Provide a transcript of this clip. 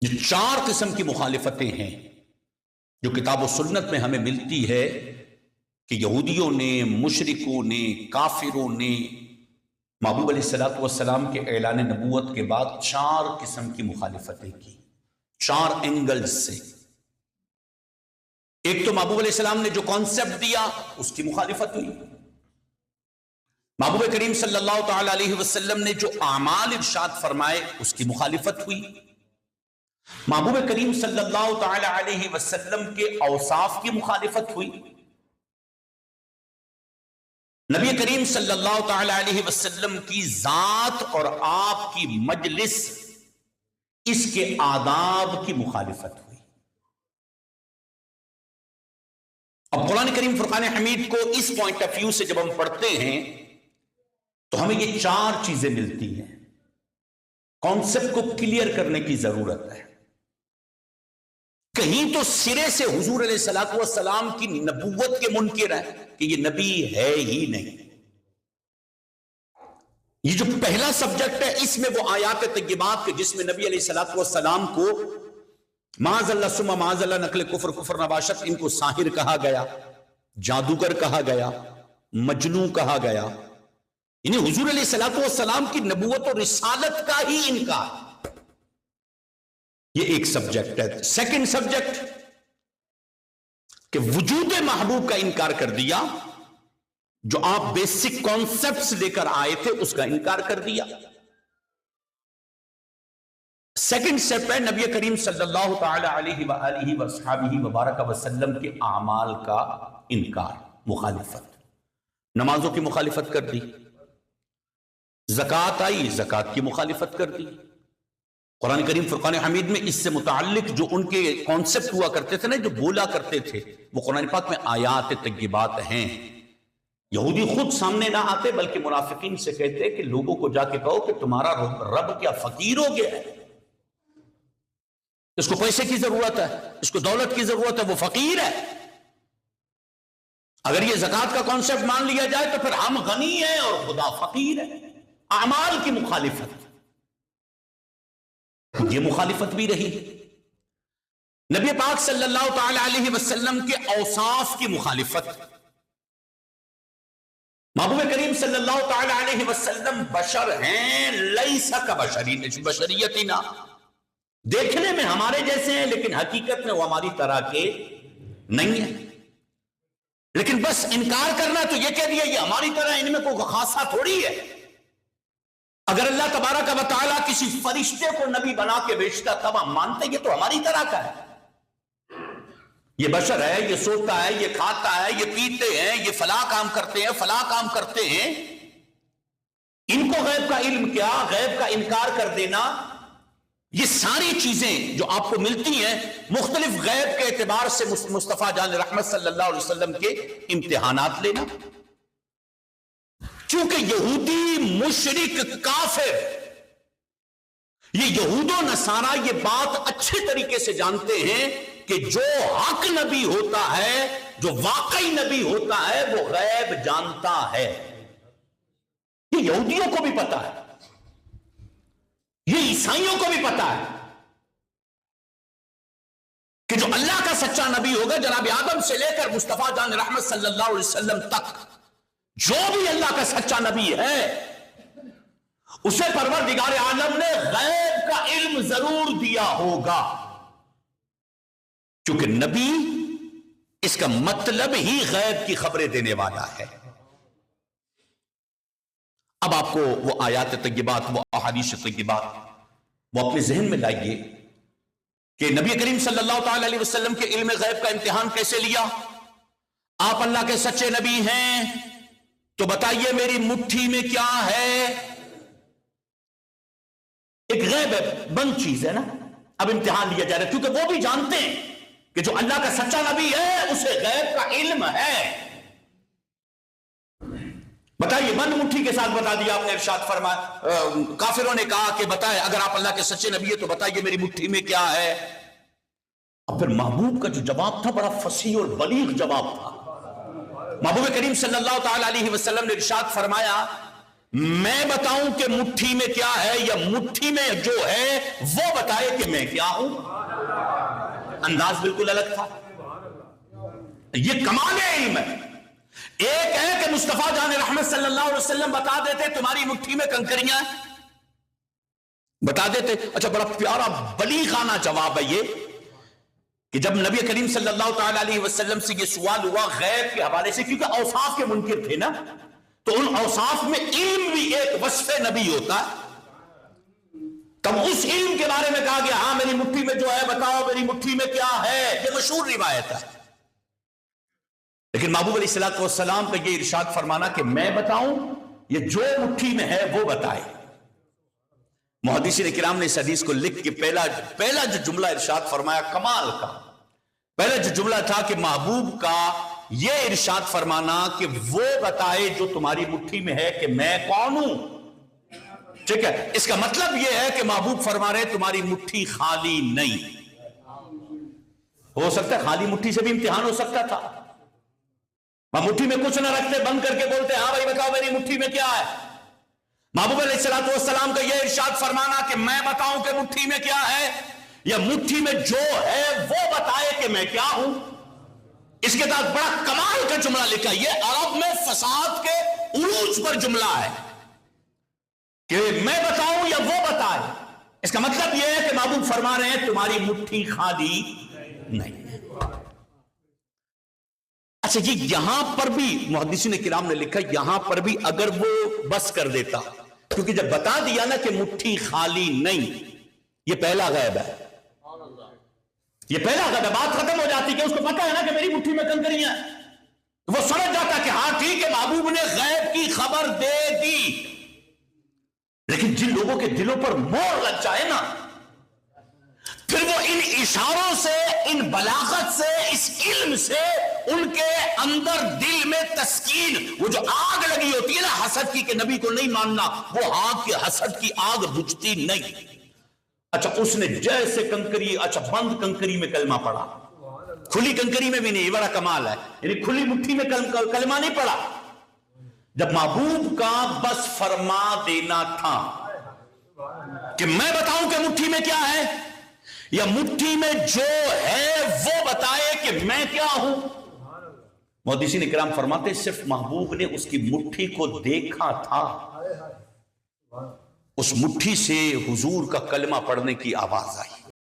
جو 4 قسم کی مخالفتیں ہیں جو کتاب و سنت میں ہمیں ملتی ہے کہ یہودیوں نے، مشرکوں نے، کافروں نے محبوب علیہ الصلوۃ والسلام کے اعلان نبوت کے بعد 4 قسم کی مخالفتیں کی، 4 اینگل سے۔ ایک تو محبوب علیہ السلام نے جو کانسیپٹ دیا اس کی مخالفت ہوئی، محبوب کریم صلی اللہ تعالی علیہ وسلم نے جو اعمال ارشاد فرمائے اس کی مخالفت ہوئی، محبوب کریم صلی اللہ تعالی علیہ وسلم کے اوصاف کی مخالفت ہوئی، نبی کریم صلی اللہ تعالی علیہ وسلم کی ذات اور آپ کی مجلس، اس کے آداب کی مخالفت ہوئی۔ اب قرآن کریم فرقان حمید کو اس پوائنٹ آف ویو سے جب ہم پڑھتے ہیں تو ہمیں یہ 4 چیزیں ملتی ہیں۔ کانسیپٹ کو کلیئر کرنے کی ضرورت ہے۔ کہیں تو سرے سے حضور علیہ الصلوۃ والسلام کی نبوت کے منکر ہیں کہ یہ نبی ہے ہی نہیں۔ یہ جو پہلا سبجیکٹ ہے اس میں وہ آیات طیبات کے جس میں نبی علیہ الصلوۃ والسلام کو معاذ اللہ ثم معاذ اللہ نقل کفر نباشت، ان کو ساحر کہا گیا، جادوگر کہا گیا، مجنوں کہا گیا، یعنی حضور علیہ الصلوۃ والسلام کی نبوت اور رسالت کا ہی انکار۔ یہ ایک سبجیکٹ ہے۔ سیکنڈ سبجیکٹ کہ وجود محبوب کا انکار کر دیا، جو آپ بیسک کانسیپٹس لے کر آئے تھے اس کا انکار کر دیا۔ سیکنڈ سٹیپ ہے نبی کریم صلی اللہ تعالی علیہ وآلہ وصحبہ وبارک وسلم کے اعمال کا انکار، مخالفت۔ نمازوں کی مخالفت کر دی، زکوٰۃ آئی، زکوٰۃ کی مخالفت کر دی۔ قرآن کریم فرقان حمید میں اس سے متعلق جو ان کے کانسیپٹ ہوا کرتے تھے نا، جو بولا کرتے تھے، وہ قرآن پاک میں آیات طیبات ہیں۔ یہودی خود سامنے نہ آتے بلکہ منافقین سے کہتے کہ لوگوں کو جا کے کہو کہ تمہارا رب کیا فقیر ہو گیا ہے، اس کو پیسے کی ضرورت ہے، اس کو دولت کی ضرورت ہے، وہ فقیر ہے۔ اگر یہ زکوٰۃ کا کانسیپٹ مان لیا جائے تو پھر ہم غنی ہیں اور خدا فقیر ہے۔ اعمال کی مخالفت، یہ مخالفت بھی رہی۔ نبی پاک صلی اللہ تعالی علیہ وسلم کے اوصاف کی مخالفت۔ محبوب کریم صلی اللہ تعالی علیہ وسلم بشر ہیں، لیس کبشریتنا، دیکھنے میں ہمارے جیسے ہیں لیکن حقیقت میں وہ ہماری طرح کے نہیں ہیں۔ لیکن بس انکار کرنا تو یہ کہہ دیا یہ ہماری طرح، ان میں کوئی خاصہ تھوڑی ہے۔ اگر اللہ تبارک و تعالیٰ کسی فرشتے کو نبی بنا کے بھیجتا تب ہم مانتے یہ تو ہماری طرح کا ہے، یہ بشر ہے، یہ سوتا ہے، یہ کھاتا ہے، یہ پیتے ہیں، یہ فلاں کام کرتے ہیں، فلاں کام کرتے ہیں۔ ان کو غیب کا علم کیا، غیب کا انکار کر دینا، یہ ساری چیزیں جو آپ کو ملتی ہیں مختلف غیب کے اعتبار سے مصطفیٰ جان رحمت صلی اللہ علیہ وسلم کے امتحانات لینا۔ چونکہ یہودی، مشرک، کافر، یہ یہود و نصارہ یہ بات اچھے طریقے سے جانتے ہیں کہ جو حق نبی ہوتا ہے، جو واقعی نبی ہوتا ہے، وہ غیب جانتا ہے۔ یہ یہودیوں کو بھی پتا ہے، یہ عیسائیوں کو بھی پتا ہے کہ جو اللہ کا سچا نبی ہوگا، جناب آدم سے لے کر مصطفیٰ جان رحمت صلی اللہ علیہ وسلم تک جو بھی اللہ کا سچا نبی ہے، اسے پروردگار عالم نے غیب کا علم ضرور دیا ہوگا، کیونکہ نبی اس کا مطلب ہی غیب کی خبریں دینے والا ہے۔ اب آپ کو وہ آیات طیبات، وہ احادیث طیبات وہ اپنے ذہن میں لائیے کہ نبی کریم صلی اللہ تعالی علیہ وسلم کے علم غیب کا امتحان کیسے لیا۔ آپ اللہ کے سچے نبی ہیں تو بتائیے میری مٹھی میں کیا ہے۔ ایک غیب ہے، بند چیز ہے نا، اب امتحان لیا جا رہا ہے کیونکہ وہ بھی جانتے ہیں کہ جو اللہ کا سچا نبی ہے اسے غیب کا علم ہے۔ بتائیے، بند مٹھی کے ساتھ بتا دیا آپ نے، ارشاد فرمایا، کافروں نے کہا کہ بتائے اگر آپ اللہ کے سچے نبی ہے تو بتائیے میری مٹھی میں کیا ہے۔ اب پھر محبوب کا جو جواب تھا بڑا فصیح اور بلیغ جواب تھا۔ محبوب کریم صلی اللہ تعالی علیہ وسلم نے ارشاد فرمایا میں بتاؤں کہ مٹھی میں کیا ہے یا مٹھی میں جو ہے وہ بتائے کہ میں کیا ہوں؟ انداز بالکل الگ تھا. یہ کمال علم ہے. ایک ہے کہ مصطفیٰ جان رحمت صلی اللہ علیہ وسلم بتا دیتے تمہاری مٹھی میں کنکریاں ہیں، بتا دیتے. اچھا بڑا پیارا بلیغانہ جواب ہے یہ کہ جب نبی کریم صلی اللہ تعالی علیہ وسلم سے یہ سوال ہوا غیب کے حوالے سے، کیونکہ اوصاف کے منکر تھے نا، تو ان اوصاف میں علم بھی ایک وصف نبی ہوتا ہے. تب اس علم کے بارے میں کہا گیا ہاں میری مٹھی میں جو ہے بتاؤ میری مٹھی میں کیا ہے. یہ مشہور روایت ہے. لیکن محبوب علیہ الصلوۃ والسلام کا یہ ارشاد فرمانا کہ میں بتاؤں یہ جو مٹھی میں ہے وہ بتائے. محدثین کرام نے اس حدیث کو لکھ کے پہلا جو جملہ ارشاد فرمایا کمال کا، پہلا جو جملہ تھا کہ محبوب کا یہ ارشاد فرمانا کہ وہ بتائے جو تمہاری مٹھی میں ہے کہ میں کون ہوں. ٹھیک ہے، اس کا مطلب یہ ہے کہ محبوب فرما رہے تمہاری مٹھی خالی نہیں. ہو سکتا ہے خالی مٹھی سے بھی امتحان ہو سکتا تھا. مٹھی میں کچھ نہ رکھتے، بند کر کے بولتے ہاں بھائی بتاؤ میری مٹھی میں کیا ہے. محبوب علیہ الصلوۃ والسلام کا یہ ارشاد فرمانا کہ میں بتاؤں کہ مٹھی میں کیا ہے یا مٹھی میں جو ہے وہ بتائے کہ میں کیا ہوں. اس کے ساتھ بڑا کمال کا جملہ لکھا. یہ عرب میں فساد کے عروج پر جملہ ہے کہ میں بتاؤں یا وہ بتائے. اس کا مطلب یہ ہے کہ محبوب فرما رہے ہیں تمہاری مٹھی خالی نہیں. اچھا یہ یہاں پر بھی محدثین کرام نے لکھا یہاں پر بھی اگر وہ بس کر دیتا، کیونکہ جب بتا دیا نا کہ مٹھی خالی نہیں، یہ پہلا غیب ہے. یہ پہلا غیب ہے، بات ختم ہو جاتی کہ اس کو پتا ہے نا کہ میری مٹھی میں کنکریاں ہیں. وہ سمجھ جاتا کہ ہاں ٹھیک ہے محبوب نے غیب کی خبر دے دی. لیکن جن لوگوں کے دلوں پر مور لگ جائے نا، پھر وہ ان اشاروں سے، ان بلاغت سے، اس علم سے ان کے اندر دل میں تسکین، وہ جو آگ لگی ہوتی ہے نا حسد کی کہ نبی کو نہیں ماننا، وہ آگ کی حسد کی آگ بجھتی نہیں. اچھا اس نے جیسے کنکری، اچھا بند کنکری میں کلمہ پڑھا، کھلی کنکری میں بھی نہیں. یہ بڑا کمال ہے، یعنی کھلی مٹھی میں کلمہ نہیں پڑھا. جب محبوب کا بس فرما دینا تھا کہ میں بتاؤں کہ مٹھی میں کیا ہے یا مٹھی میں جو ہے وہ بتائے کہ میں کیا ہوں. محدثین کرام فرماتے صرف محبوب نے اس کی مٹھی کو دیکھا تھا، اس مٹھی سے حضور کا کلمہ پڑھنے کی آواز آئی.